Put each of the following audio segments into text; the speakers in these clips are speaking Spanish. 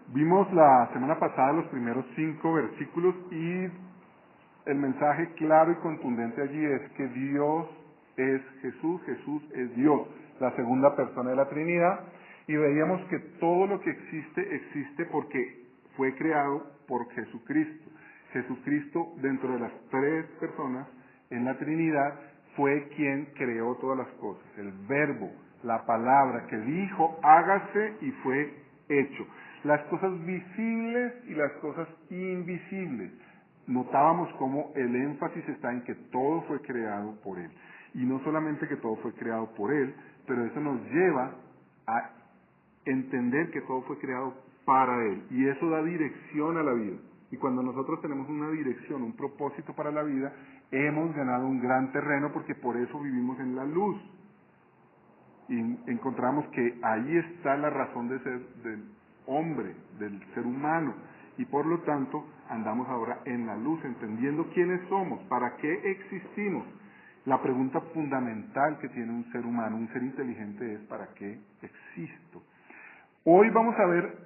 Vimos la semana pasada los primeros 5 versículos y el mensaje claro y contundente allí es que Dios es Jesús, Jesús es Dios, la segunda persona de la Trinidad, y veíamos que todo lo que existe, existe porque fue creado por Jesucristo. Jesucristo, dentro de las 3 personas en la Trinidad, fue quien creó todas las cosas, el verbo, la palabra que dijo, hágase, y fue hecho. Las cosas visibles y las cosas invisibles. Notábamos cómo el énfasis está en que todo fue creado por Él. Y no solamente que todo fue creado por Él, pero eso nos lleva a entender que todo fue creado para Él. Y eso da dirección a la vida. Y cuando nosotros tenemos una dirección, un propósito para la vida, hemos ganado un gran terreno porque por eso vivimos en la luz. Y encontramos que ahí está la razón de ser del hombre, del ser humano. Y por lo tanto andamos ahora en la luz, entendiendo quiénes somos, para qué existimos. La pregunta fundamental que tiene un ser humano, un ser inteligente, es ¿para qué existo? Hoy vamos a ver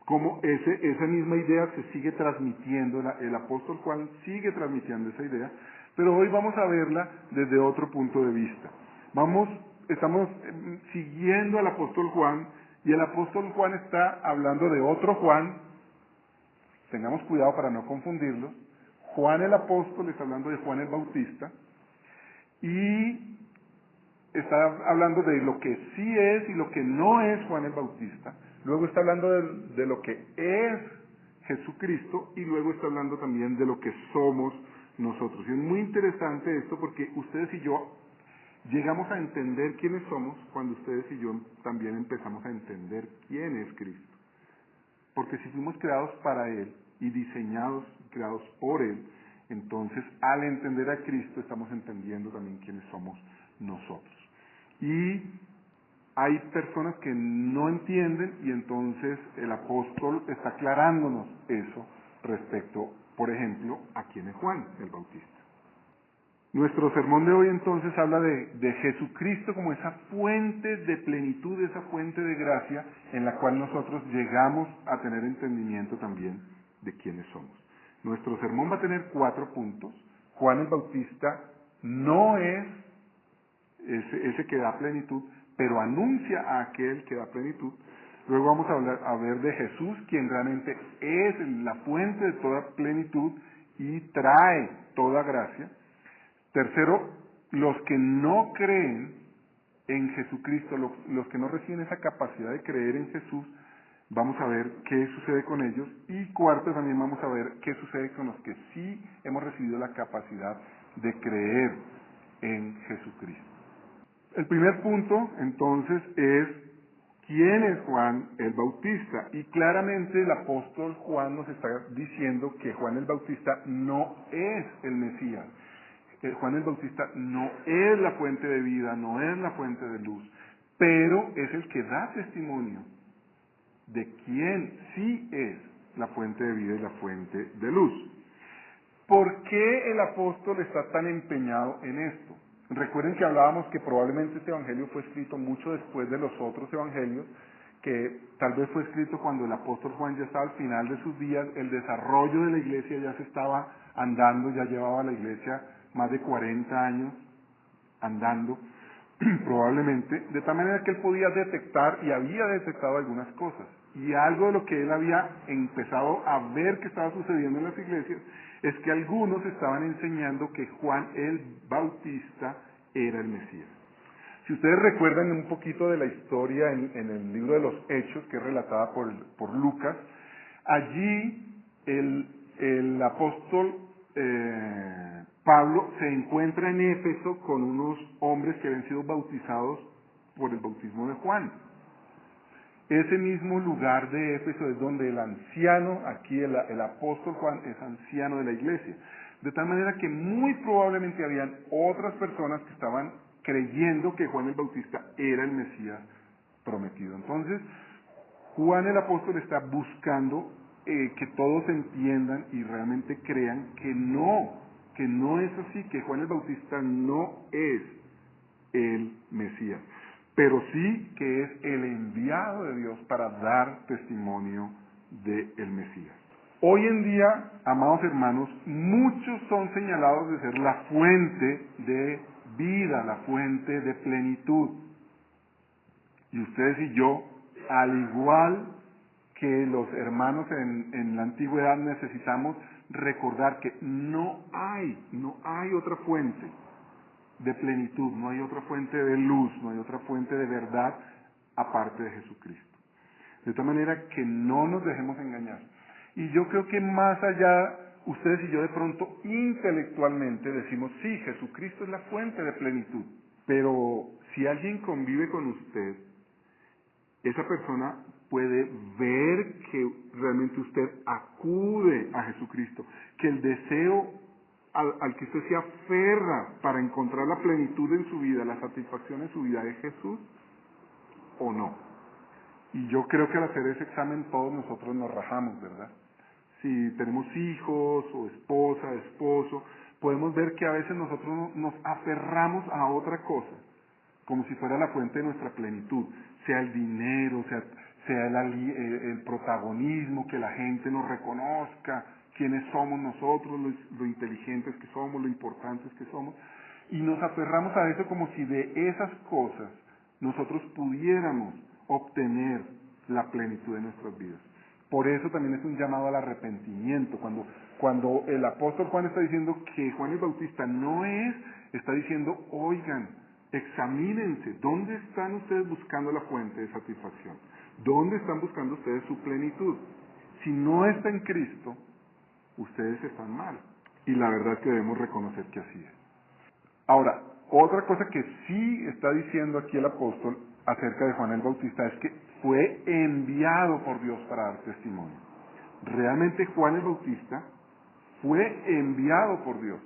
cómo esa misma idea se sigue transmitiendo, el apóstol Juan sigue transmitiendo esa idea, pero hoy vamos a verla desde otro punto de vista. Estamos siguiendo al apóstol Juan, y el apóstol Juan está hablando de otro Juan. Tengamos cuidado para no confundirlos. Juan el apóstol está hablando de Juan el Bautista, y está hablando de lo que sí es y lo que no es Juan el Bautista. Luego está hablando de lo que es Jesucristo, y luego está hablando también de lo que somos nosotros. Y es muy interesante esto porque ustedes y yo llegamos a entender quiénes somos cuando ustedes y yo también empezamos a entender quién es Cristo. Porque si fuimos creados para Él y diseñados, creados por Él, entonces al entender a Cristo estamos entendiendo también quiénes somos nosotros. Y hay personas que no entienden, y entonces el apóstol está aclarándonos eso respecto, por ejemplo, a quién es Juan el Bautista. Nuestro sermón de hoy entonces habla de Jesucristo como esa fuente de plenitud, esa fuente de gracia en la cual nosotros llegamos a tener entendimiento también de quiénes somos. Nuestro sermón va a tener 4 puntos. Juan el Bautista no es ese que da plenitud, pero anuncia a aquel que da plenitud. Luego vamos a ver de Jesús, quien realmente es la fuente de toda plenitud y trae toda gracia. Tercero, los que no creen en Jesucristo, los que no reciben esa capacidad de creer en Jesús, vamos a ver qué sucede con ellos. Y cuarto, también vamos a ver qué sucede con los que sí hemos recibido la capacidad de creer en Jesucristo. El primer punto, entonces, es ¿quién es Juan el Bautista? Y claramente el apóstol Juan nos está diciendo que Juan el Bautista no es el Mesías. Juan el Bautista no es la fuente de vida, no es la fuente de luz, pero es el que da testimonio de quién sí es la fuente de vida y la fuente de luz. ¿Por qué el apóstol está tan empeñado en esto? Recuerden que hablábamos que probablemente este evangelio fue escrito mucho después de los otros evangelios, que tal vez fue escrito cuando el apóstol Juan ya estaba al final de sus días, el desarrollo de la iglesia ya se estaba andando, ya llevaba la iglesia más de 40 años andando, probablemente, de tal manera que él podía detectar y había detectado algunas cosas. Y algo de lo que él había empezado a ver que estaba sucediendo en las iglesias es que algunos estaban enseñando que Juan el Bautista era el Mesías. Si ustedes recuerdan un poquito de la historia en el libro de los Hechos, que es relatada por Lucas, allí el apóstol Pablo se encuentra en Éfeso con unos hombres que habían sido bautizados por el bautismo de Juan. Ese mismo lugar de Éfeso es donde el anciano, aquí el apóstol Juan, es anciano de la iglesia. De tal manera que muy probablemente habían otras personas que estaban creyendo que Juan el Bautista era el Mesías prometido. Entonces, Juan el apóstol está buscando que todos entiendan y realmente crean que no es así, que Juan el Bautista no es el Mesías. pero sí que es el enviado de Dios para dar testimonio del Mesías. Hoy en día, amados hermanos, muchos son señalados de ser la fuente de vida, la fuente de plenitud. Y ustedes y yo, al igual que los hermanos en la antigüedad, necesitamos recordar que no hay otra fuente de plenitud, no hay otra fuente de luz, no hay otra fuente de verdad aparte de Jesucristo. De tal manera que no nos dejemos engañar. Y yo creo que más allá, ustedes y yo de pronto intelectualmente decimos, sí, Jesucristo es la fuente de plenitud. Pero si alguien convive con usted, esa persona puede ver que realmente usted acude a Jesucristo, que el deseo al que usted se aferra para encontrar la plenitud en su vida, la satisfacción en su vida es Jesús o no. Y yo creo que al hacer ese examen todos nosotros nos rajamos, ¿verdad? Si tenemos hijos o esposa, esposo, podemos ver que a veces nosotros nos aferramos a otra cosa, como si fuera la fuente de nuestra plenitud, sea el dinero, sea el protagonismo, que la gente nos reconozca, quiénes somos nosotros, lo inteligentes que somos, lo importantes que somos, y nos aferramos a eso como si de esas cosas nosotros pudiéramos obtener la plenitud de nuestras vidas. Por eso también es un llamado al arrepentimiento. Cuando el apóstol Juan está diciendo que Juan el Bautista no es, está diciendo, oigan, examínense, ¿dónde están ustedes buscando la fuente de satisfacción? ¿Dónde están buscando ustedes su plenitud? Si no está en Cristo, ustedes están mal. Y la verdad es que debemos reconocer que así es. Ahora, otra cosa que sí está diciendo aquí el apóstol acerca de Juan el Bautista es que fue enviado por Dios para dar testimonio. Realmente Juan el Bautista fue enviado por Dios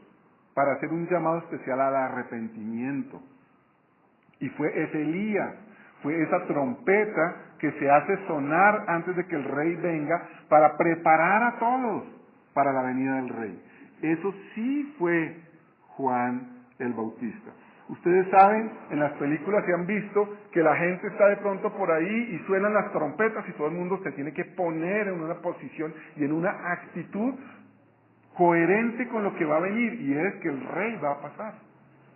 para hacer un llamado especial al arrepentimiento. Y es Elías, fue esa trompeta que se hace sonar antes de que el rey venga para preparar a todos para la venida del rey. Eso sí fue Juan el Bautista. Ustedes saben, en las películas se han visto que la gente está de pronto por ahí y suenan las trompetas y todo el mundo se tiene que poner en una posición y en una actitud coherente con lo que va a venir, y es que el rey va a pasar,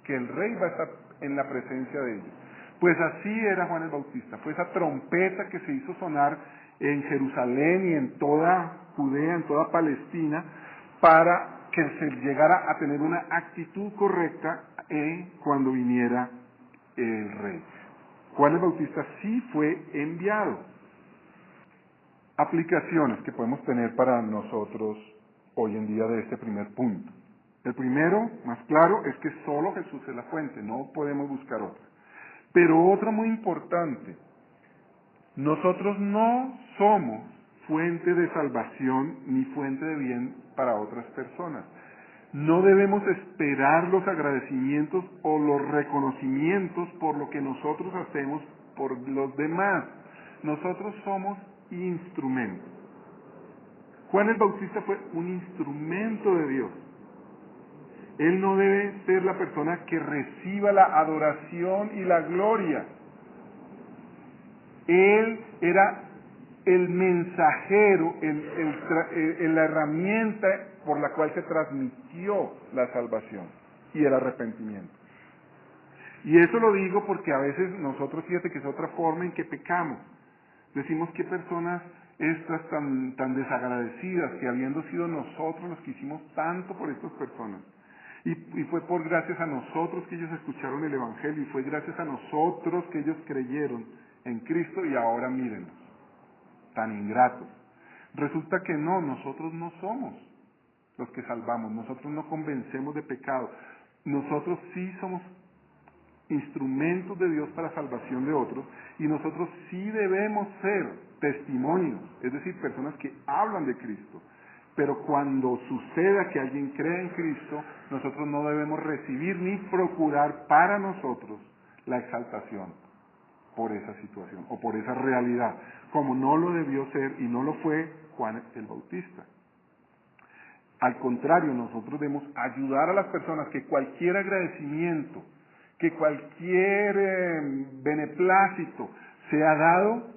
que el rey va a estar en la presencia de ellos. Pues así era Juan el Bautista, fue esa trompeta que se hizo sonar en Jerusalén y en toda Judea, en toda Palestina, para que se llegara a tener una actitud correcta cuando viniera el rey. Juan el Bautista sí fue enviado. Aplicaciones que podemos tener para nosotros hoy en día de este primer punto. El primero, más claro, es que solo Jesús es la fuente, no podemos buscar otra. Pero otra muy importante, nosotros no somos fuente de salvación ni fuente de bien para otras personas. No debemos esperar los agradecimientos o los reconocimientos por lo que nosotros hacemos por los demás. Nosotros somos instrumentos. Juan el Bautista fue un instrumento de Dios. Él no debe ser la persona que reciba la adoración y la gloria. Él era el mensajero, la herramienta por la cual se transmitió la salvación y el arrepentimiento. Y eso lo digo porque a veces nosotros, fíjate que es otra forma en que pecamos. Decimos qué personas estas tan desagradecidas, que habiendo sido nosotros los que hicimos tanto por estas personas. Y fue por gracias a nosotros que ellos escucharon el Evangelio, y fue gracias a nosotros que ellos creyeron en Cristo, y ahora mírenlos, tan ingratos. Resulta que no, nosotros no somos los que salvamos, nosotros no convencemos de pecado, nosotros sí somos instrumentos de Dios para salvación de otros, y nosotros sí debemos ser testimonios, es decir, personas que hablan de Cristo. Pero cuando suceda que alguien cree en Cristo, nosotros no debemos recibir ni procurar para nosotros la exaltación por esa situación o por esa realidad, como no lo debió ser y no lo fue Juan el Bautista. Al contrario, nosotros debemos ayudar a las personas que cualquier agradecimiento que cualquier beneplácito sea dado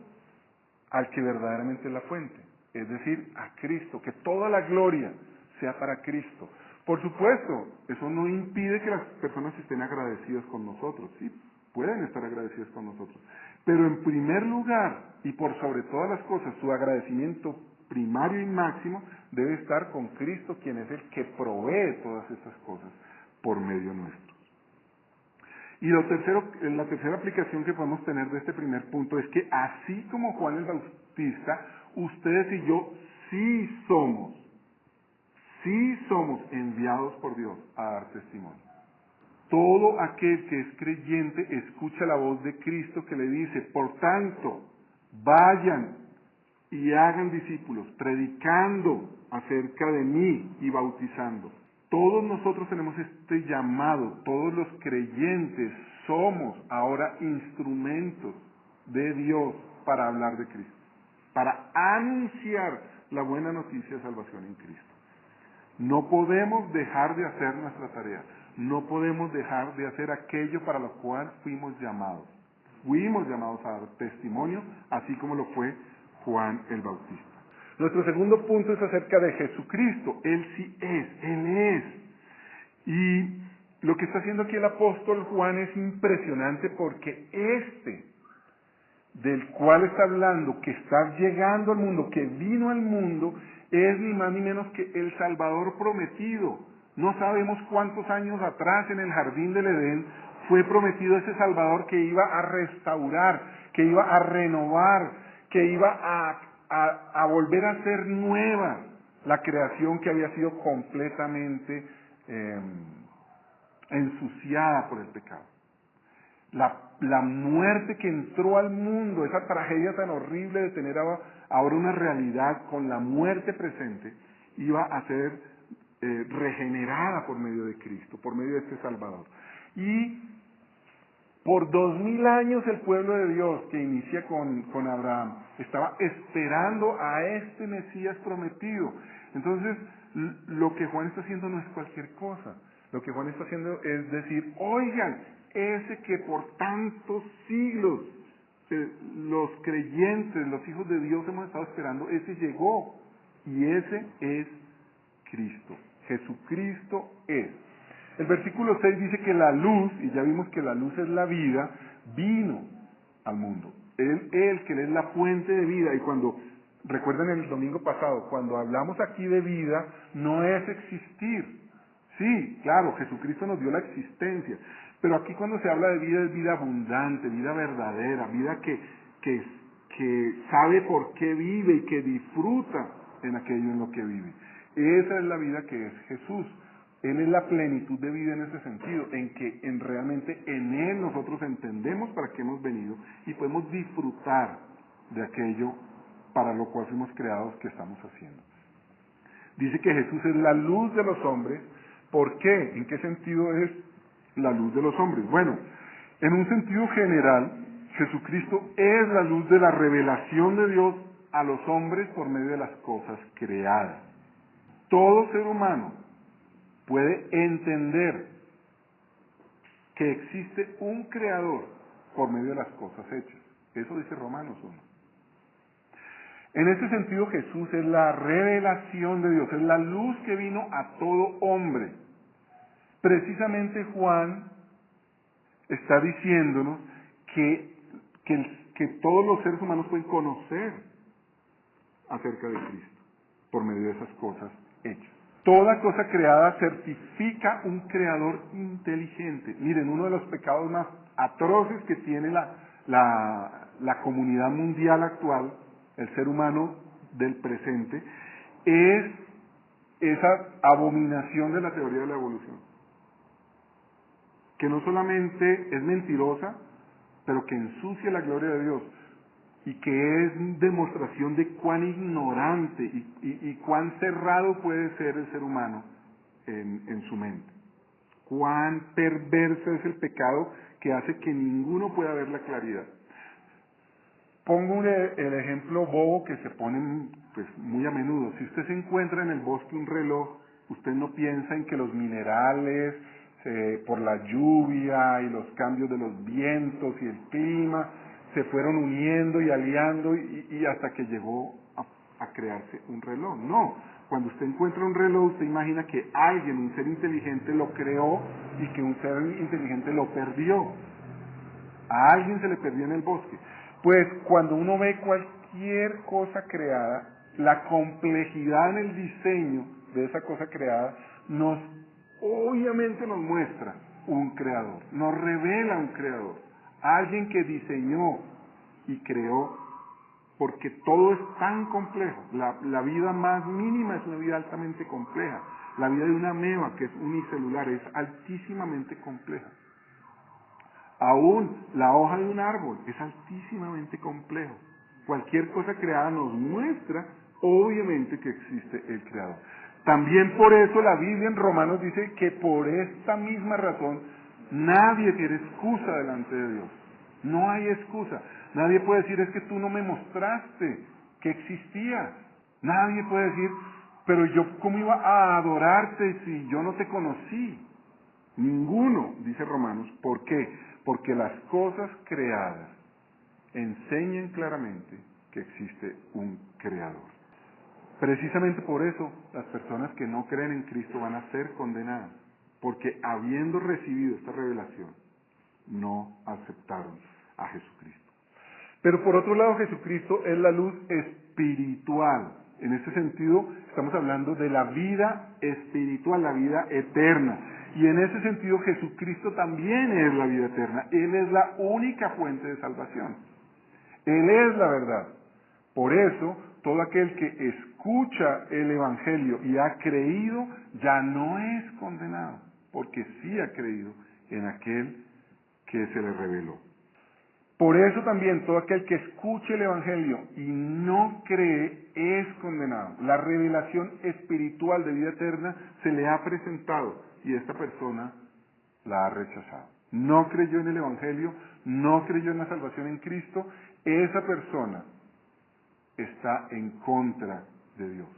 al que verdaderamente es la fuente, es decir, a Cristo, que toda la gloria sea para Cristo. Por supuesto, eso no impide que las personas estén agradecidas con nosotros, sí, pueden estar agradecidas con nosotros, pero en primer lugar, y por sobre todas las cosas, su agradecimiento primario y máximo debe estar con Cristo, quien es el que provee todas estas cosas por medio nuestro. Y la tercera aplicación que podemos tener de este primer punto es que así como Juan el Bautista, ustedes y yo sí somos enviados por Dios a dar testimonio. Todo aquel que es creyente escucha la voz de Cristo que le dice, por tanto, vayan y hagan discípulos, predicando acerca de mí y bautizando. Todos nosotros tenemos este llamado, todos los creyentes somos ahora instrumentos de Dios para hablar de Cristo, para anunciar la buena noticia de salvación en Cristo. No podemos dejar de hacer nuestra tarea, no podemos dejar de hacer aquello para lo cual fuimos llamados. Fuimos llamados a dar testimonio, así como lo fue Juan el Bautista. Nuestro segundo punto es acerca de Jesucristo. Él sí es, Él es. Y lo que está haciendo aquí el apóstol Juan es impresionante porque del cual está hablando, que está llegando al mundo, que vino al mundo, es ni más ni menos que el Salvador prometido. No sabemos cuántos años atrás en el jardín del Edén fue prometido ese Salvador que iba a restaurar, que iba a renovar, que iba a volver a ser nueva la creación que había sido completamente ensuciada por el pecado. La muerte que entró al mundo, esa tragedia tan horrible de tener ahora una realidad con la muerte presente, iba a ser regenerada por medio de Cristo, por medio de este Salvador. Y por 2000 años el pueblo de Dios, que inicia con Abraham, estaba esperando a este Mesías prometido. Entonces, lo que Juan está haciendo no es cualquier cosa. Lo que Juan está haciendo es decir, oigan, ese que por tantos siglos los creyentes, los hijos de Dios hemos estado esperando, ese llegó. Y ese es Cristo. Jesucristo es. El versículo 6 dice que la luz, y ya vimos que la luz es la vida, vino al mundo. Él que es la fuente de vida. Y recuerden el domingo pasado, cuando hablamos aquí de vida, no es existir. Sí, claro, Jesucristo nos dio la existencia. Pero aquí cuando se habla de vida, es vida abundante, vida verdadera, vida que sabe por qué vive y que disfruta en aquello en lo que vive. Esa es la vida que es Jesús. Él es la plenitud de vida en ese sentido, en que realmente en Él nosotros entendemos para qué hemos venido y podemos disfrutar de aquello para lo cual fuimos creados que estamos haciendo. Dice que Jesús es la luz de los hombres. ¿Por qué? ¿En qué sentido es la luz de los hombres? Bueno, en un sentido general, Jesucristo es la luz de la revelación de Dios a los hombres por medio de las cosas creadas. Todo ser humano puede entender que existe un creador por medio de las cosas hechas. Eso dice Romanos 1. En ese sentido, Jesús es la revelación de Dios, es la luz que vino a todo hombre. Precisamente Juan está diciéndonos que todos los seres humanos pueden conocer acerca de Cristo por medio de esas cosas hechas. Toda cosa creada certifica un creador inteligente. Miren, uno de los pecados más atroces que tiene la comunidad mundial actual, el ser humano del presente, es esa abominación de la teoría de la evolución. Que no solamente es mentirosa, pero que ensucia la gloria de Dios. Y que es demostración de cuán ignorante y cuán cerrado puede ser el ser humano en su mente. Cuán perverso es el pecado que hace que ninguno pueda ver la claridad. Pongo el ejemplo bobo que se pone pues, muy a menudo. Si usted se encuentra en el bosque un reloj, usted no piensa en que los minerales por la lluvia y los cambios de los vientos y el clima, se fueron uniendo y aliando y hasta que llegó a crearse un reloj. No, cuando usted encuentra un reloj, usted imagina que alguien, un ser inteligente, lo creó y que un ser inteligente lo perdió. A alguien se le perdió en el bosque. Pues cuando uno ve cualquier cosa creada, la complejidad en el diseño de esa cosa creada obviamente nos muestra un creador, nos revela un creador, alguien que diseñó y creó, porque todo es tan complejo. La vida más mínima es una vida altamente compleja. La vida de una ameba, que es unicelular, es altísimamente compleja. Aún la hoja de un árbol es altísimamente complejo. Cualquier cosa creada nos muestra, obviamente, que existe el Creador. También por eso la Biblia en Romanos dice que por esta misma razón nadie tiene excusa delante de Dios. No hay excusa. Nadie puede decir, es que tú no me mostraste que existías. Nadie puede decir, pero yo cómo iba a adorarte si yo no te conocí. Ninguno, dice Romanos. ¿Por qué? Porque las cosas creadas enseñan claramente que existe un Creador. Precisamente por eso las personas que no creen en Cristo van a ser condenadas, porque habiendo recibido esta revelación, no aceptaron a Jesucristo. Pero por otro lado, Jesucristo es la luz espiritual. En ese sentido, estamos hablando de la vida espiritual, la vida eterna. Y en ese sentido, Jesucristo también es la vida eterna. Él es la única fuente de salvación. Él es la verdad. Por eso, todo aquel que escucha el Evangelio y ha creído, ya no es condenado, porque sí ha creído en aquel que se le reveló. Por eso también todo aquel que escuche el Evangelio y no cree es condenado. La revelación espiritual de vida eterna se le ha presentado y esta persona la ha rechazado. No creyó en el Evangelio, no creyó en la salvación en Cristo. Esa persona está en contra de Dios.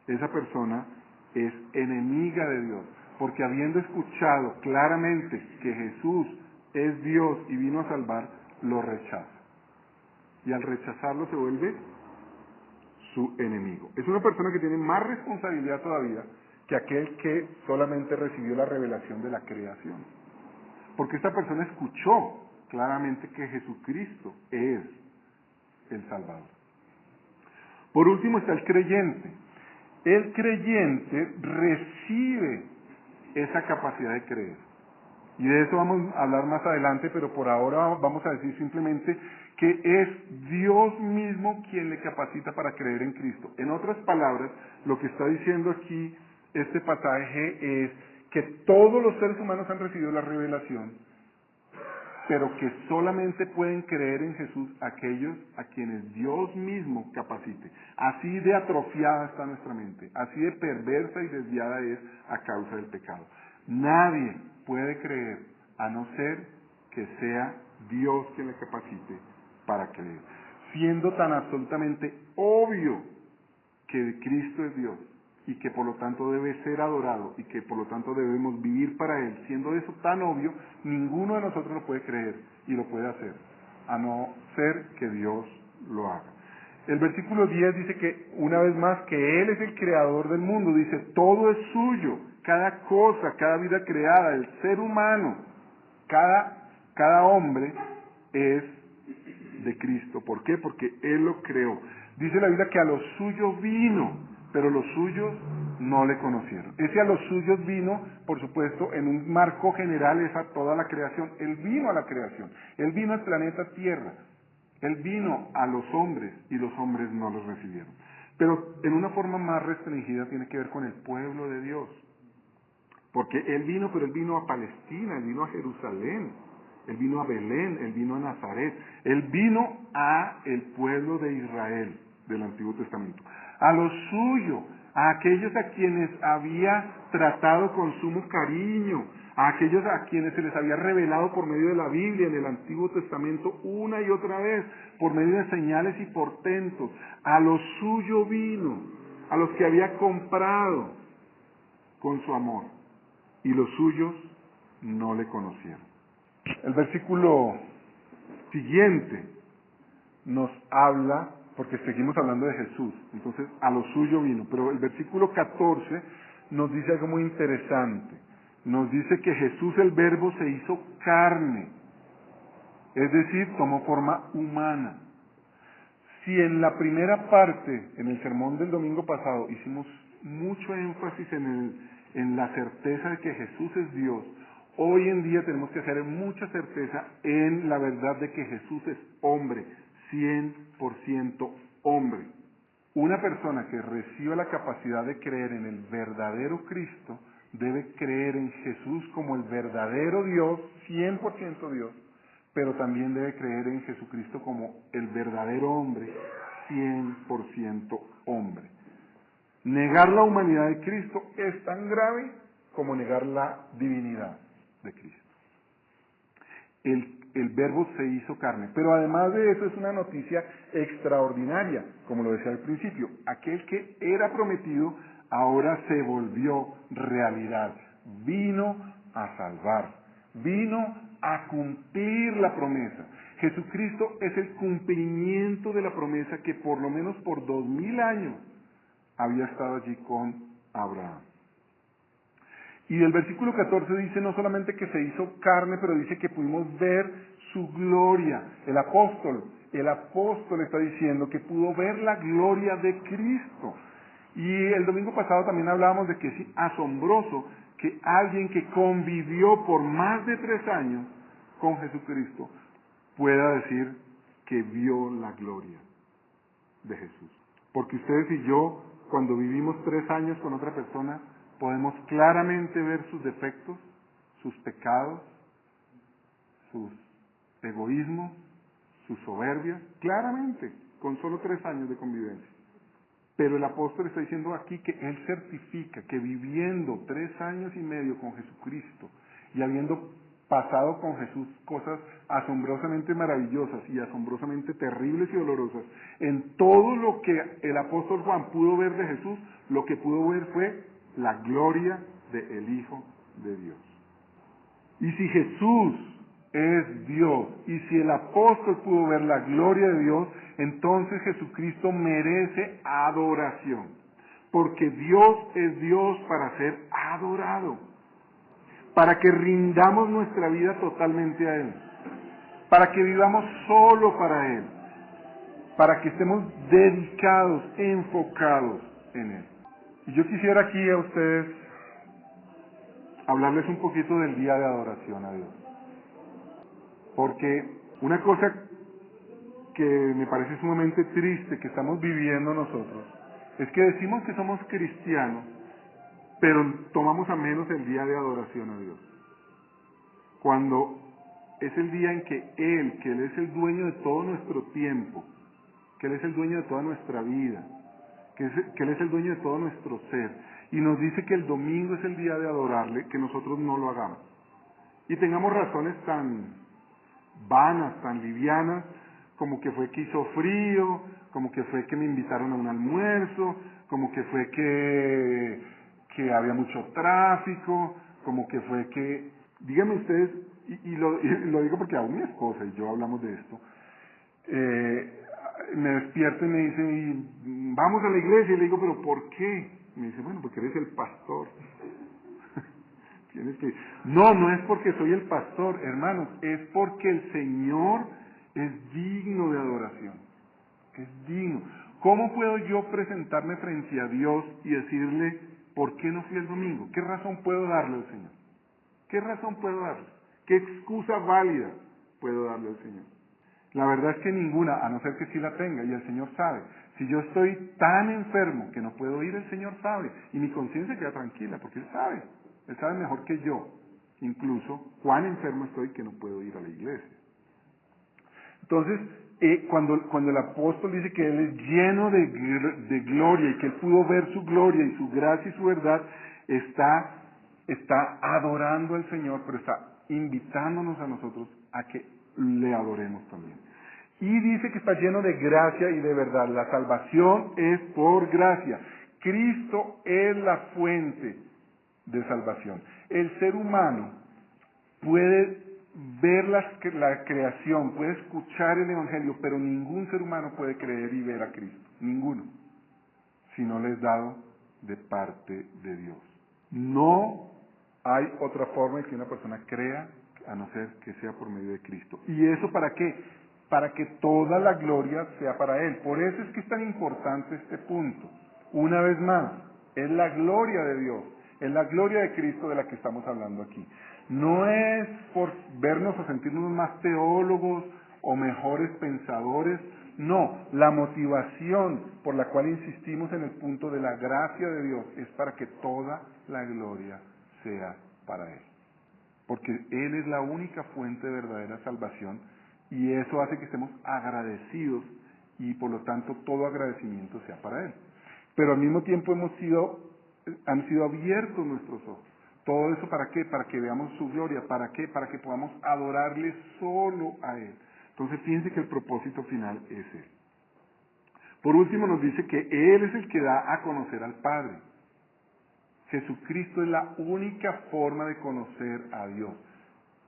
Esa persona es enemiga de Dios, porque habiendo escuchado claramente que Jesús es Dios y vino a salvar, lo rechaza. Y al rechazarlo se vuelve su enemigo. Es una persona que tiene más responsabilidad todavía que aquel que solamente recibió la revelación de la creación. Porque esta persona escuchó claramente que Jesucristo es el Salvador. Por último está el creyente. El creyente recibe esa capacidad de creer. Y de eso vamos a hablar más adelante, pero por ahora vamos a decir simplemente que es Dios mismo quien le capacita para creer en Cristo. En otras palabras, lo que está diciendo aquí este pasaje es que todos los seres humanos han recibido la revelación, pero que solamente pueden creer en Jesús aquellos a quienes Dios mismo capacite. Así de atrofiada está nuestra mente, así de perversa y desviada es a causa del pecado. Nadie puede creer a no ser que sea Dios quien le capacite para creer. Siendo tan absolutamente obvio que Cristo es Dios y que por lo tanto debe ser adorado y que por lo tanto debemos vivir para Él, siendo eso tan obvio, ninguno de nosotros lo puede creer y lo puede hacer, a no ser que Dios lo haga. El versículo 10 dice que una vez más que Él es el creador del mundo, dice todo es suyo, cada cosa, cada vida creada, el ser humano, cada hombre es de Cristo. ¿Por qué? Porque Él lo creó. Dice la Biblia que a los suyos vino, pero los suyos no le conocieron. Ese a los suyos vino, por supuesto, en un marco general es a toda la creación. Él vino a la creación, Él vino al planeta Tierra, Él vino a los hombres y los hombres no los recibieron. Pero en una forma más restringida tiene que ver con el pueblo de Dios. Porque Él vino, pero Él vino a Palestina, Él vino a Jerusalén, Él vino a Belén, Él vino a Nazaret, Él vino a el pueblo de Israel del Antiguo Testamento. A lo suyo, a aquellos a quienes había tratado con sumo cariño, a aquellos a quienes se les había revelado por medio de la Biblia en el Antiguo Testamento una y otra vez, por medio de señales y portentos. A lo suyo vino, a los que había comprado con su amor. Y los suyos no le conocieron. El versículo siguiente nos habla, porque seguimos hablando de Jesús, entonces a lo suyo vino, pero el versículo 14 nos dice algo muy interesante. Nos dice que Jesús, el Verbo, se hizo carne, es decir, tomó forma humana. Si en la primera parte, en el sermón del domingo pasado, hicimos mucho énfasis en la certeza de que Jesús es Dios, hoy en día tenemos que hacer mucha certeza en la verdad de que Jesús es hombre, 100% hombre. Una persona que reciba la capacidad de creer en el verdadero Cristo, debe creer en Jesús como el verdadero Dios, 100% Dios, pero también debe creer en Jesucristo como el verdadero hombre, 100% hombre. Negar la humanidad de Cristo es tan grave como negar la divinidad de Cristo. El Verbo se hizo carne, pero además de eso es una noticia extraordinaria, como lo decía al principio. Aquel que era prometido ahora se volvió realidad. Vino a salvar, vino a cumplir la promesa. Jesucristo es el cumplimiento de la promesa que por lo menos por 2000 años había estado allí con Abraham. Y el versículo 14 dice no solamente que se hizo carne, pero dice que pudimos ver su gloria. El apóstol está diciendo que pudo ver la gloria de Cristo. Y el domingo pasado también hablábamos de que es asombroso que alguien que convivió por más de 3 años con Jesucristo pueda decir que vio la gloria de Jesús. Porque ustedes y yo, cuando vivimos 3 años con otra persona, podemos claramente ver sus defectos, sus pecados, sus egoísmos, sus soberbias, claramente, con solo 3 años de convivencia. Pero el apóstol está diciendo aquí que él certifica que viviendo 3 años y medio con Jesucristo y habiendo pasado con Jesús cosas asombrosamente maravillosas y asombrosamente terribles y dolorosas, en todo lo que el apóstol Juan pudo ver de Jesús, lo que pudo ver fue la gloria del Hijo de Dios. Y si Jesús es Dios, y si el apóstol pudo ver la gloria de Dios, entonces Jesucristo merece adoración, porque Dios es Dios para ser adorado, para que rindamos nuestra vida totalmente a Él, para que vivamos solo para Él, para que estemos dedicados, enfocados en Él. Y yo quisiera aquí a ustedes hablarles un poquito del día de adoración a Dios. Porque una cosa que me parece sumamente triste que estamos viviendo nosotros es que decimos que somos cristianos, pero tomamos a menos el día de adoración a Dios. Cuando es el día en que Él es el dueño de todo nuestro tiempo, que Él es el dueño de toda nuestra vida, que Él es el dueño de todo nuestro ser, y nos dice que el domingo es el día de adorarle, que nosotros no lo hagamos. Y tengamos razones tan vanas, tan livianas, como que fue que hizo frío, como que fue que me invitaron a un almuerzo, como que fue que había mucho tráfico, como que fue que, díganme ustedes, y lo digo porque aún mi esposa y yo hablamos de esto, me despierto y me dice, vamos a la iglesia, y le digo, pero ¿por qué? Me dice, bueno, porque eres el pastor. Tienes que... No es porque soy el pastor, hermanos, es porque el Señor es digno de adoración, es digno. ¿Cómo puedo yo presentarme frente a Dios y decirle, ¿por qué no fui el domingo? ¿Qué razón puedo darle al Señor? ¿Qué razón puedo darle? ¿Qué excusa válida puedo darle al Señor? La verdad es que ninguna, a no ser que sí la tenga, y el Señor sabe. Si yo estoy tan enfermo que no puedo ir, el Señor sabe, y mi conciencia queda tranquila, porque Él sabe mejor que yo, incluso cuán enfermo estoy que no puedo ir a la iglesia. Entonces, cuando el apóstol dice que Él es lleno de gloria, y que Él pudo ver su gloria y su gracia y su verdad, está adorando al Señor, pero está invitándonos a nosotros a que le adoremos también. Y dice que está lleno de gracia y de verdad. La salvación es por gracia. Cristo es la fuente de salvación. El ser humano puede ver la creación, puede escuchar el Evangelio, pero ningún ser humano puede creer y ver a Cristo, ninguno, si no le es dado de parte de Dios. No hay otra forma de que una persona crea a no ser que sea por medio de Cristo. ¿Y eso para qué? Para que toda la gloria sea para Él. Por eso es que es tan importante este punto. Una vez más, es la gloria de Dios, es la gloria de Cristo de la que estamos hablando aquí. No es por vernos o sentirnos más teólogos o mejores pensadores, no, la motivación por la cual insistimos en el punto de la gracia de Dios es para que toda la gloria sea para Él. Porque Él es la única fuente de verdadera salvación y eso hace que estemos agradecidos y por lo tanto todo agradecimiento sea para Él. Pero al mismo tiempo han sido abiertos nuestros ojos. Todo eso ¿para qué? Para que veamos su gloria. ¿Para qué? Para que podamos adorarle solo a Él. Entonces fíjense que el propósito final es Él. Por último nos dice que Él es el que da a conocer al Padre. Jesucristo es la única forma de conocer a Dios.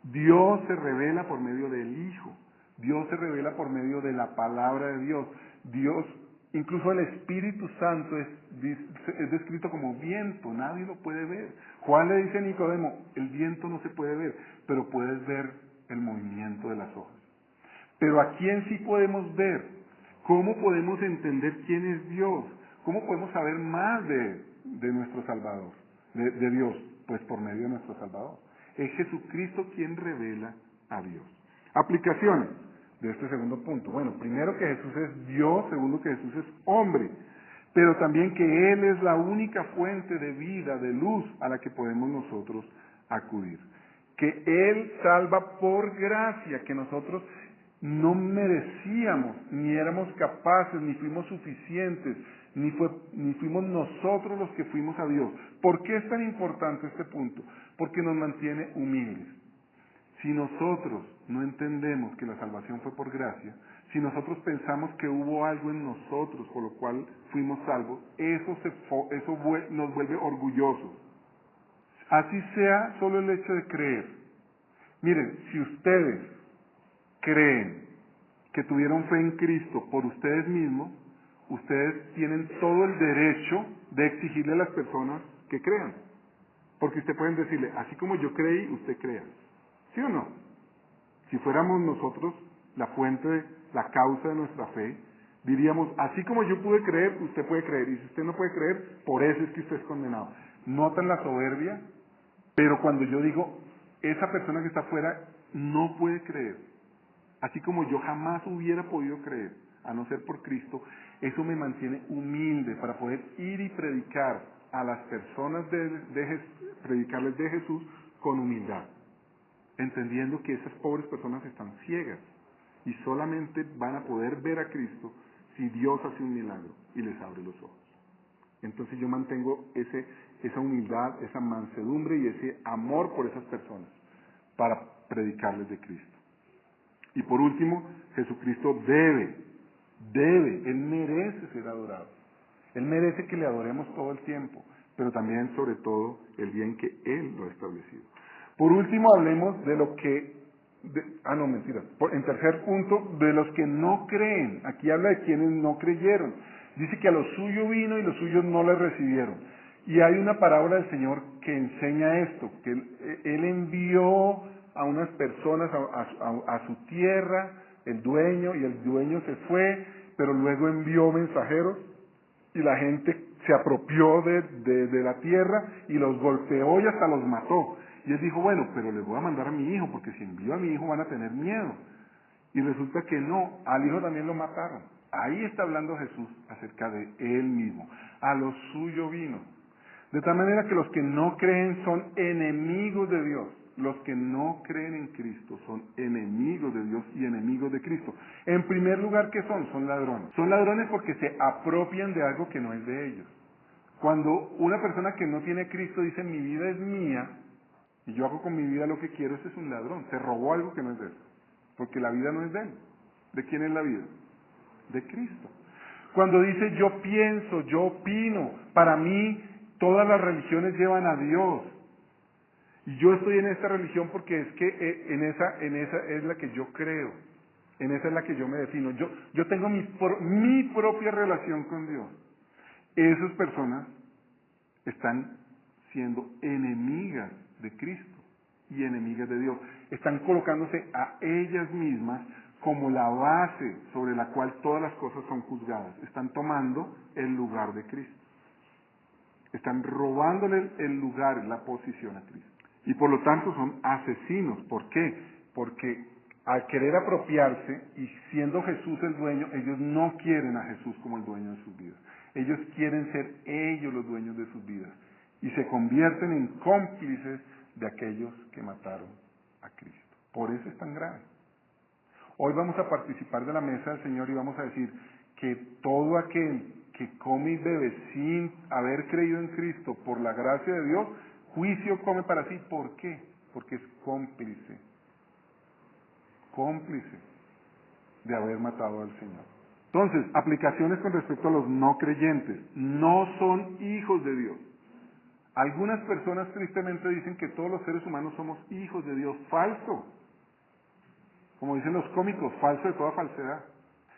Dios se revela por medio del Hijo. Dios se revela por medio de la palabra de Dios. Dios, incluso el Espíritu Santo es descrito como viento, nadie lo puede ver. Juan le dice a Nicodemo, el viento no se puede ver, pero puedes ver el movimiento de las hojas. Pero ¿a quién sí podemos ver? ¿Cómo podemos entender quién es Dios? ¿Cómo podemos saber más de nuestro Salvador, de Dios? Pues por medio de nuestro Salvador. Es Jesucristo quien revela a Dios. Aplicaciones de este segundo punto. Bueno, primero que Jesús es Dios, segundo que Jesús es hombre, pero también que Él es la única fuente de vida, de luz a la que podemos nosotros acudir. Que Él salva por gracia, que nosotros no merecíamos, ni éramos capaces, ni fuimos suficientes, ni fuimos nosotros los que fuimos a Dios. ¿Por qué es tan importante este punto? Porque nos mantiene humildes. Si nosotros no entendemos que la salvación fue por gracia, si nosotros pensamos que hubo algo en nosotros por lo cual fuimos salvos, eso nos vuelve orgullosos. Así sea solo el hecho de creer. Miren, si ustedes creen que tuvieron fe en Cristo por ustedes mismos, ustedes tienen todo el derecho de exigirle a las personas que crean. Porque ustedes pueden decirle, así como yo creí, usted crea. ¿Sí o no? Si fuéramos nosotros la fuente, la causa de nuestra fe, diríamos, así como yo pude creer, usted puede creer. Y si usted no puede creer, por eso es que usted es condenado. ¿Notan la soberbia? Pero cuando yo digo, esa persona que está afuera no puede creer, así como yo jamás hubiera podido creer, a no ser por Cristo, eso me mantiene humilde para poder ir y predicar a las personas predicarles de Jesús con humildad, entendiendo que esas pobres personas están ciegas y solamente van a poder ver a Cristo si Dios hace un milagro y les abre los ojos. Entonces yo mantengo esa humildad, esa mansedumbre y ese amor por esas personas para predicarles de Cristo. Y por último, Jesucristo Él merece ser adorado. Él merece que le adoremos todo el tiempo, pero también, sobre todo, el día en que Él lo ha establecido. Por último, hablemos de lo que... En tercer punto, de los que no creen. Aquí habla de quienes no creyeron. Dice que a lo suyo vino y los suyos no le recibieron. Y hay una parábola del Señor que enseña esto, que Él envió a unas personas a su tierra, el dueño, y el dueño se fue, pero luego envió mensajeros y la gente se apropió de la tierra y los golpeó y hasta los mató. Y él dijo, bueno, pero les voy a mandar a mi hijo, porque si envío a mi hijo van a tener miedo. Y resulta que no, al hijo también lo mataron. Ahí está hablando Jesús acerca de Él mismo. A lo suyo vino. De tal manera que los que no creen son enemigos de Dios. Los que no creen en Cristo son enemigos de Dios y enemigos de Cristo. En primer lugar, ¿qué son? Son ladrones. Son ladrones porque se apropian de algo que no es de ellos. Cuando una persona que no tiene Cristo dice, mi vida es mía, y yo hago con mi vida lo que quiero, ese es un ladrón. Se robó algo que no es de él. Porque la vida no es de él. ¿De quién es la vida? De Cristo. Cuando dice yo pienso, yo opino, para mí todas las religiones llevan a Dios. Y yo estoy en esta religión porque es que en esa es la que yo creo, en esa es la que yo me defino. Yo tengo mi propia relación con Dios. Esas personas están siendo enemigas de Cristo y enemigas de Dios. Están colocándose a ellas mismas como la base sobre la cual todas las cosas son juzgadas. Están tomando el lugar de Cristo. Están robándole el lugar, la posición a Cristo. Y por lo tanto son asesinos. ¿Por qué? Porque al querer apropiarse y siendo Jesús el dueño, ellos no quieren a Jesús como el dueño de sus vidas. Ellos quieren ser ellos los dueños de sus vidas. Y se convierten en cómplices de aquellos que mataron a Cristo. Por eso es tan grave. Hoy vamos a participar de la mesa del Señor y vamos a decir que todo aquel que come y bebe sin haber creído en Cristo por la gracia de Dios, juicio come para sí. ¿Por qué? Porque es cómplice de haber matado al Señor. Entonces, aplicaciones con respecto a los no creyentes. No son hijos de Dios. Algunas personas tristemente dicen que todos los seres humanos somos hijos de Dios. Falso. Como dicen los cómicos, falso de toda falsedad.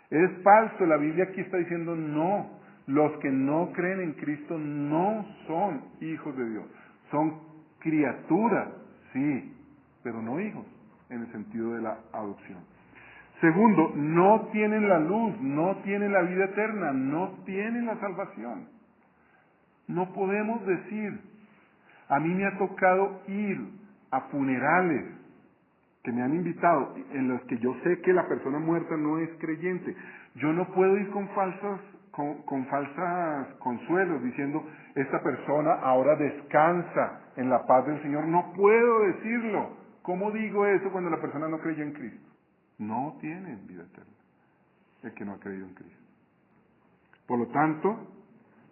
Es falso, la Biblia aquí está diciendo no. Los que no creen en Cristo no son hijos de Dios. Son criaturas, sí, pero no hijos, en el sentido de la adopción. Segundo, no tienen la luz, no tienen la vida eterna, no tienen la salvación. No podemos decir, a mí me ha tocado ir a funerales que me han invitado, en los que yo sé que la persona muerta no es creyente. Yo no puedo ir con falsas consuelos, diciendo, esta persona ahora descansa en la paz del Señor. No puedo decirlo. ¿Cómo digo eso cuando la persona no creyó en Cristo? No tiene vida eterna, el que no ha creído en Cristo. Por lo tanto,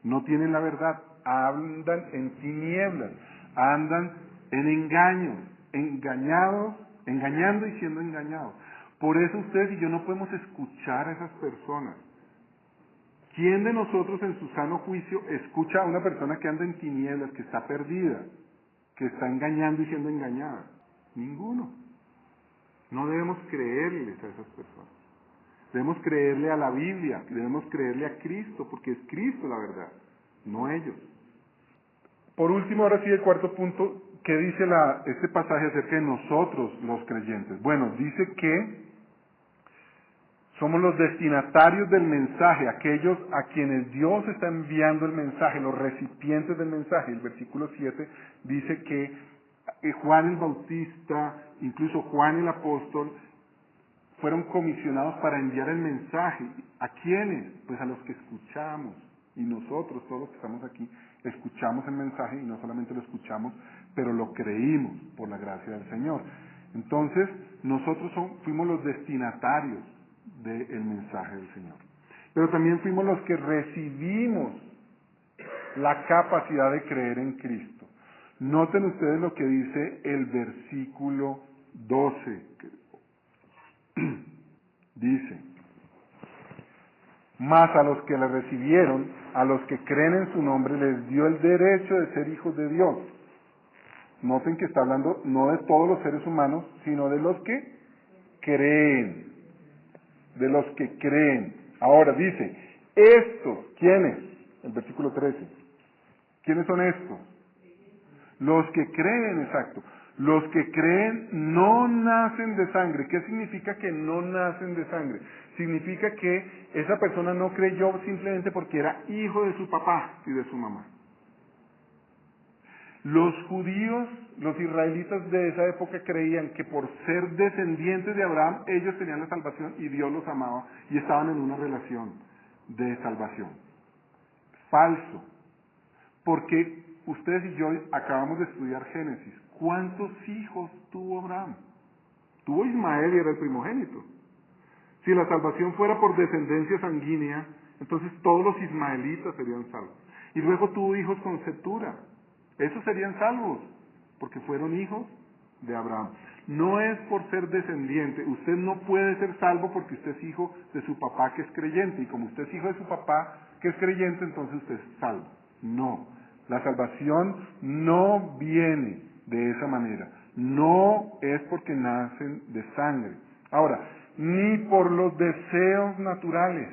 no tienen la verdad, andan en tinieblas, andan en engaños, engañando y siendo engañados. Por eso ustedes y yo no podemos escuchar a esas personas. ¿Quién de nosotros en su sano juicio escucha a una persona que anda en tinieblas, que está perdida, que está engañando y siendo engañada? Ninguno. No debemos creerles a esas personas. Debemos creerle a la Biblia, debemos creerle a Cristo, porque es Cristo la verdad, no ellos. Por último, ahora sí, el cuarto punto, ¿qué dice este pasaje acerca de nosotros los creyentes? Bueno, dice que somos los destinatarios del mensaje, aquellos a quienes Dios está enviando el mensaje, los recipientes del mensaje. El versículo 7 dice que Juan el Bautista, incluso Juan el apóstol, fueron comisionados para enviar el mensaje. ¿A quiénes? Pues a los que escuchamos. Y nosotros, todos los que estamos aquí, escuchamos el mensaje y no solamente lo escuchamos, pero lo creímos por la gracia del Señor. Entonces, nosotros fuimos los destinatarios del mensaje del Señor. Pero también fuimos los que recibimos la capacidad de creer en Cristo. Noten ustedes lo que dice el versículo 12. Dice, mas a los que le recibieron, a los que creen en su nombre, les dio el derecho de ser hijos de Dios. Noten que está hablando no de todos los seres humanos, sino de los que creen. De los que creen. Ahora dice, estos, ¿quiénes? El versículo 13. ¿Quiénes son estos? Los que creen, exacto. Los que creen no nacen de sangre. ¿Qué significa que no nacen de sangre? Significa que esa persona no creyó simplemente porque era hijo de su papá y de su mamá. Los judíos, los israelitas de esa época creían que por ser descendientes de Abraham, ellos tenían la salvación y Dios los amaba y estaban en una relación de salvación. Falso. Porque ustedes y yo acabamos de estudiar Génesis. ¿Cuántos hijos tuvo Abraham? Tuvo Ismael y era el primogénito. Si la salvación fuera por descendencia sanguínea, entonces todos los ismaelitas serían salvos. Y luego tuvo hijos con Cetura. Esos serían salvos, porque fueron hijos de Abraham. No es por ser descendiente. Usted no puede ser salvo porque usted es hijo de su papá que es creyente. Y como usted es hijo de su papá que es creyente, entonces usted es salvo. No. La salvación no viene de esa manera. No es porque nacen de sangre. Ahora, ni por los deseos naturales.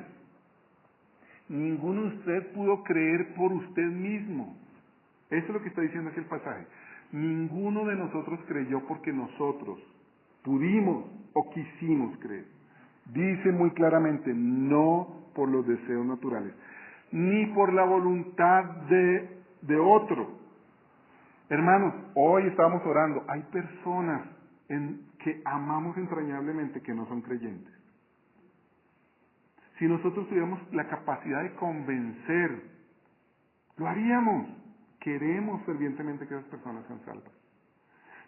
Ninguno de ustedes pudo creer por usted mismo. Eso es lo que está diciendo aquí el pasaje. Ninguno de nosotros creyó porque nosotros pudimos o quisimos creer. Dice muy claramente, no por los deseos naturales, ni por la voluntad de otro. Hermanos, hoy estamos orando. Hay personas que amamos entrañablemente que no son creyentes. Si nosotros tuviéramos la capacidad de convencer, lo haríamos. Queremos fervientemente que esas personas sean salvas.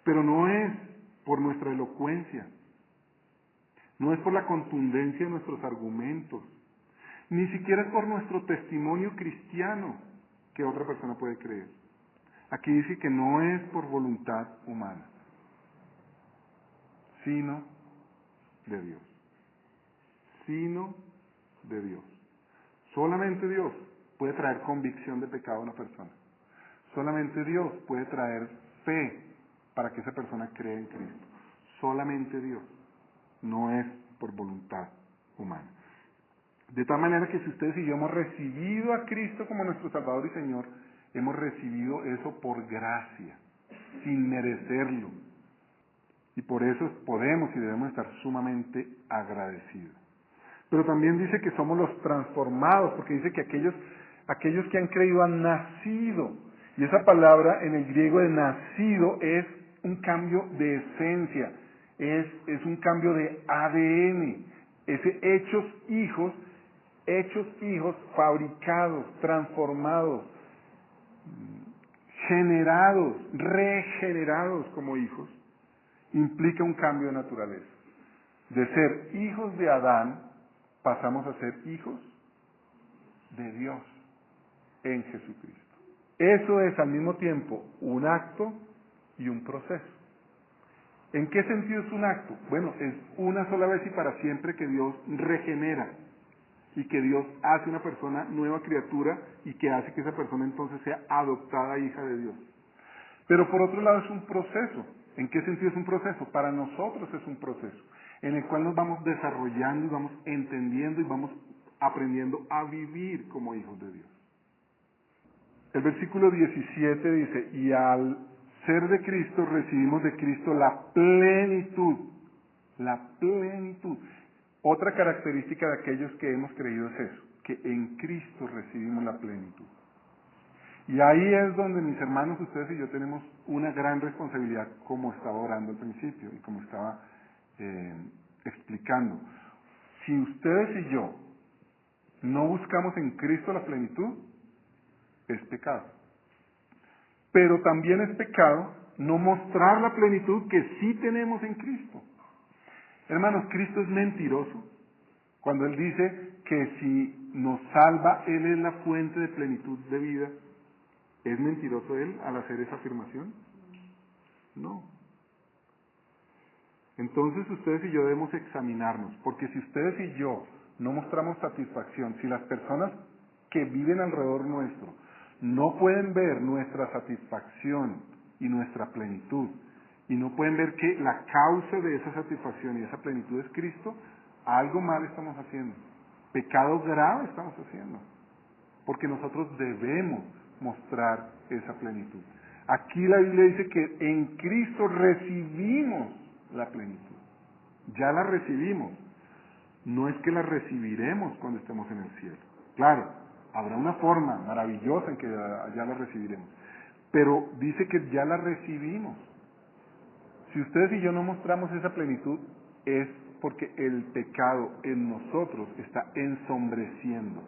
Pero no es por nuestra elocuencia, no es por la contundencia de nuestros argumentos, ni siquiera es por nuestro testimonio cristiano que otra persona puede creer. Aquí dice que no es por voluntad humana, sino de Dios. Sino de Dios. Solamente Dios puede traer convicción de pecado a una persona. Solamente Dios puede traer fe para que esa persona crea en Cristo. Solamente Dios. No es por voluntad humana. De tal manera que si ustedes y yo hemos recibido a Cristo como nuestro Salvador y Señor, hemos recibido eso por gracia, sin merecerlo. Y por eso podemos y debemos estar sumamente agradecidos. Pero también dice que somos los transformados, porque dice que aquellos que han creído han nacido. Y esa palabra en el griego de nacido es un cambio de esencia, es un cambio de ADN, es hechos hijos fabricados, transformados, generados, regenerados como hijos, implica un cambio de naturaleza. De ser hijos de Adán, pasamos a ser hijos de Dios en Jesucristo. Eso es al mismo tiempo un acto y un proceso. ¿En qué sentido es un acto? Bueno, es una sola vez y para siempre que Dios regenera y que Dios hace una persona nueva criatura y que hace que esa persona entonces sea adoptada hija de Dios. Pero por otro lado es un proceso. ¿En qué sentido es un proceso? Para nosotros es un proceso en el cual nos vamos desarrollando y vamos entendiendo y vamos aprendiendo a vivir como hijos de Dios. El versículo 17 dice, y al ser de Cristo recibimos de Cristo la plenitud. La plenitud. Otra característica de aquellos que hemos creído es eso, que en Cristo recibimos la plenitud. Y ahí es donde, mis hermanos, ustedes y yo tenemos una gran responsabilidad, como estaba orando al principio y como estaba explicando. Si ustedes y yo no buscamos en Cristo la plenitud, es pecado. Pero también es pecado no mostrar la plenitud que sí tenemos en Cristo. Hermanos, Cristo es mentiroso cuando Él dice que si nos salva, Él es la fuente de plenitud de vida. ¿Es mentiroso Él al hacer esa afirmación? No. Entonces ustedes y yo debemos examinarnos, porque si ustedes y yo no mostramos satisfacción, si las personas que viven alrededor nuestro no pueden ver nuestra satisfacción y nuestra plenitud, y no pueden ver que la causa de esa satisfacción y esa plenitud es Cristo, algo mal estamos haciendo. Pecado grave estamos haciendo. Porque nosotros debemos mostrar esa plenitud. Aquí la Biblia dice que en Cristo recibimos la plenitud. Ya la recibimos. No es que la recibiremos cuando estemos en el cielo. Claro, habrá una forma maravillosa en que ya la recibiremos. Pero dice que ya la recibimos. Si ustedes y yo no mostramos esa plenitud, es porque el pecado en nosotros está ensombreciendo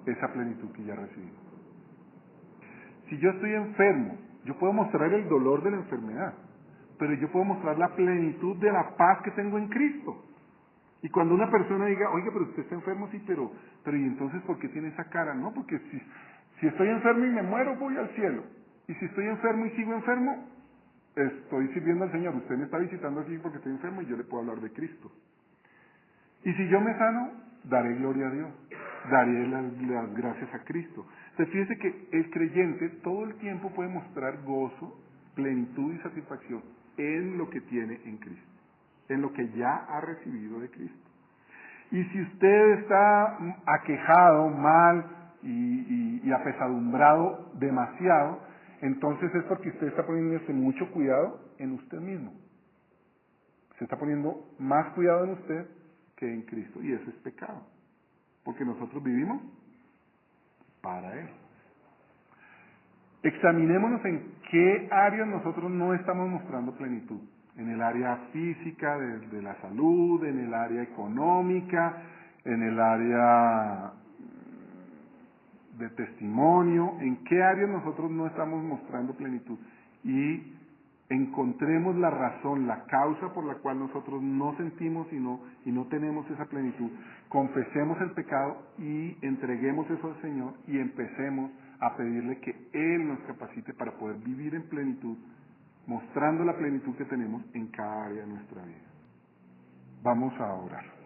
esa plenitud que ya recibimos. Si yo estoy enfermo, yo puedo mostrar el dolor de la enfermedad, pero yo puedo mostrar la plenitud de la paz que tengo en Cristo. Y cuando una persona diga, oiga, pero usted está enfermo, sí, pero ¿y entonces por qué tiene esa cara? No, porque si estoy enfermo y me muero, voy al cielo. Y si estoy enfermo y sigo enfermo, estoy sirviendo al Señor. Usted me está visitando aquí porque estoy enfermo y yo le puedo hablar de Cristo. Y si yo me sano, daré gloria a Dios, daré las gracias a Cristo. Entonces fíjese que el creyente todo el tiempo puede mostrar gozo plenitud y satisfacción en lo que tiene en Cristo, en lo que ya ha recibido de Cristo. Y si usted está aquejado, mal y apesadumbrado demasiado, entonces es porque usted está poniéndose mucho cuidado en usted mismo. Se está poniendo más cuidado en usted que en Cristo, y eso es pecado, porque nosotros vivimos para Él. Examinémonos en qué áreas nosotros no estamos mostrando plenitud. En el área física, de la salud, en el área económica, en el área de testimonio, en qué áreas nosotros no estamos mostrando plenitud. Y encontremos la razón, la causa por la cual nosotros no sentimos y no tenemos esa plenitud. Confesemos el pecado y entreguemos eso al Señor y empecemos a pedirle que Él nos capacite para poder vivir en plenitud, mostrando la plenitud que tenemos en cada área de nuestra vida. Vamos a orar.